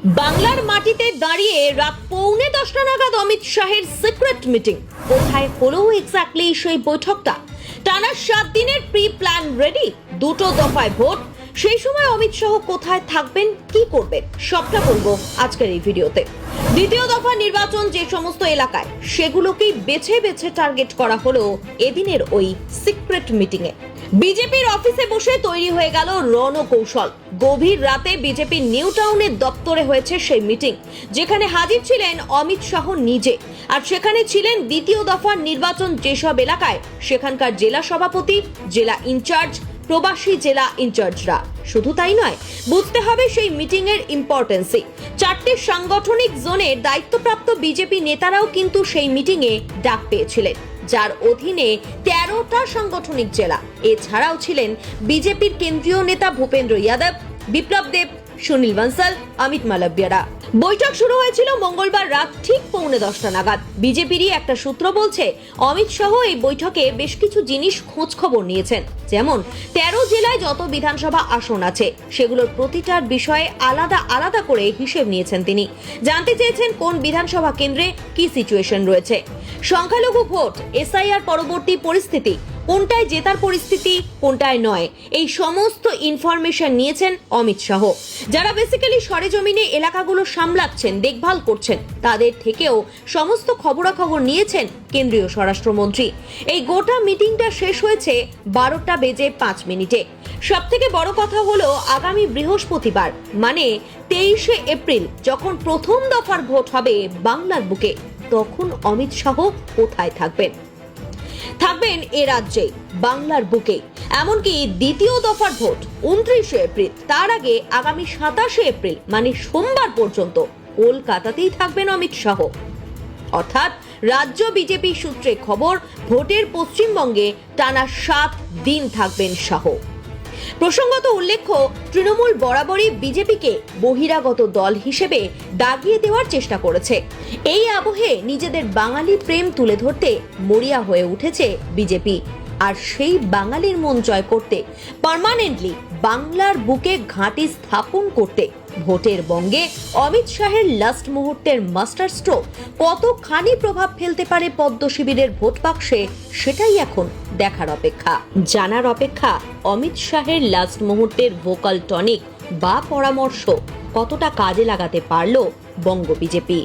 বাংলার মাটিতে দাঁড়িয়ে রাত 9:45 নাগাদ অমিত শাহের সিক্রেট মিটিং। কোথায় হলো এক্স্যাক্টলি সেই বৈঠকটা? টানা 7 দিনের প্রি প্ল্যান রেডি, দুটো দফায় ভোট। সেই সময় অমিত শাহ কোথায় থাকবেন, কি করবেন, সবটা বলবো আজকের এই ভিডিওতে। দ্বিতীয় দফা নির্বাচন যে সমস্ত এলাকায়, সেগুলোকেই বেছে বেছে টার্গেট করা হলো এদিনের ওই সিক্রেট মিটিং এ। বিজেপির অফিসে বসে তৈরি হয়ে গেল রণকৌশল। গভীর রাতে বিজেপির নিউ টাউনের দপ্তরে হয়েছে সেই মিটিং, যেখানে হাজির ছিলেন অমিত শাহ নিজে। আর সেখানে ছিলেন দ্বিতীয় দফার নির্বাচন যেসব এলাকায়, সেখানকার জেলা সভাপতি, জেলা ইনচার্জ, প্রবাসী জেলা ইনচার্জরা। শুধু তাই নয়, বুঝতে হবে সেই মিটিং এর ইম্পর্টেন্সই। 4টে সাংগঠনিক জোনের দায়িত্বপ্রাপ্ত বিজেপি নেতারাও কিন্তু সেই মিটিং এ ডাক পেয়েছিলেন, যার অধীনে 13টা সাংগঠনিক জেলা। এছাড়াও ছিলেন বিজেপির কেন্দ্রীয় নেতা ভূপেন্দ্র যাদব, বিপ্লব দেব, সুনীল বনসাল, অমিত মালব্যরা। বৈঠক শুরু হয়েছিল মঙ্গলবার রাত ঠিক 9:45 নাগাদ। বিজেপিরই একটা সূত্র বলছে, অমিত শাহ এই বৈঠকে বেশ কিছু জিনিস খোঁজ খবর নিয়েছেন। যেমন 13 জেলায় যত বিধানসভা আসন আছে, সেগুলোর প্রতিটার বিষয়ে আলাদা আলাদা করে হিসেব নিয়েছেন তিনি। জানতে চেয়েছেন কোন বিধানসভা কেন্দ্রে কি সিচুয়েশন রয়েছে, সংখ্যালঘু ভোট, এসআইআর পরবর্তী পরিস্থিতি, কোনটায় জেতার পরিস্থিতি, কোনটায় নয়, এই সমস্ত ইনফরমেশন নিয়েছেন অমিত শাহ। যারা বেসিক্যালি সরেজমিনে এলাকাগুলো সামলাচ্ছেন, দেখভাল করছেন, তাদের থেকেও সমস্ত খবরাখবর নিয়েছেন কেন্দ্রীয় স্বরাষ্ট্রমন্ত্রী। এই গোটা মিটিংটা শেষ হয়েছে 12:05। সব থেকে বড় কথা হলো, আগামী বৃহস্পতিবার মানে 23শে এপ্রিল যখন প্রথম দফার ভোট হবে বাংলার বুকে, তখন অমিত শাহ কোথায় থাকবেন? থাকবেন এ রাজ্যে, বাংলার বুকে। এমনকি দ্বিতীয় দফার ভোট 29শে এপ্রিল, তার আগে আগামী 27শে এপ্রিল মানে সোমবার পর্যন্ত কলকাতাতেই থাকবেন অমিত শাহ। অর্থাৎ রাজ্য বিজেপি সূত্রে খবর, ভোটের পশ্চিমবঙ্গে টানা 7 দিন থাকবেন শাহ। প্রসঙ্গত উল্লেখ্য, তৃণমূল বরাবরই বিজেপিকে বহিরাগত দল হিসেবে দাগিয়ে দেওয়ার চেষ্টা করেছে। এই আবহে নিজেদের বাঙালি প্রেম তুলে ধরতে মরিয়া হয়ে উঠেছে বিজেপি। আর সেই বাঙালির মন জয় করতে, পার্মানেন্টলি বাংলার বুকে ঘাঁটি স্থাপন করতে, ভোটের বঙ্গে অমিত শাহের লাস্ট মুহূর্তের মাস্টার স্ট্রোক কতখানি প্রভাব ফেলতে পারে পদ্ম শিবিরের ভোট বাক্সে, সেটাই এখন দেখার অপেক্ষা, জানার অপেক্ষা। অমিত শাহের লাস্ট মুহূর্তের ভোকাল টনিক বা পরামর্শ কতটা কাজে লাগাতে পারল বঙ্গ বিজেপি।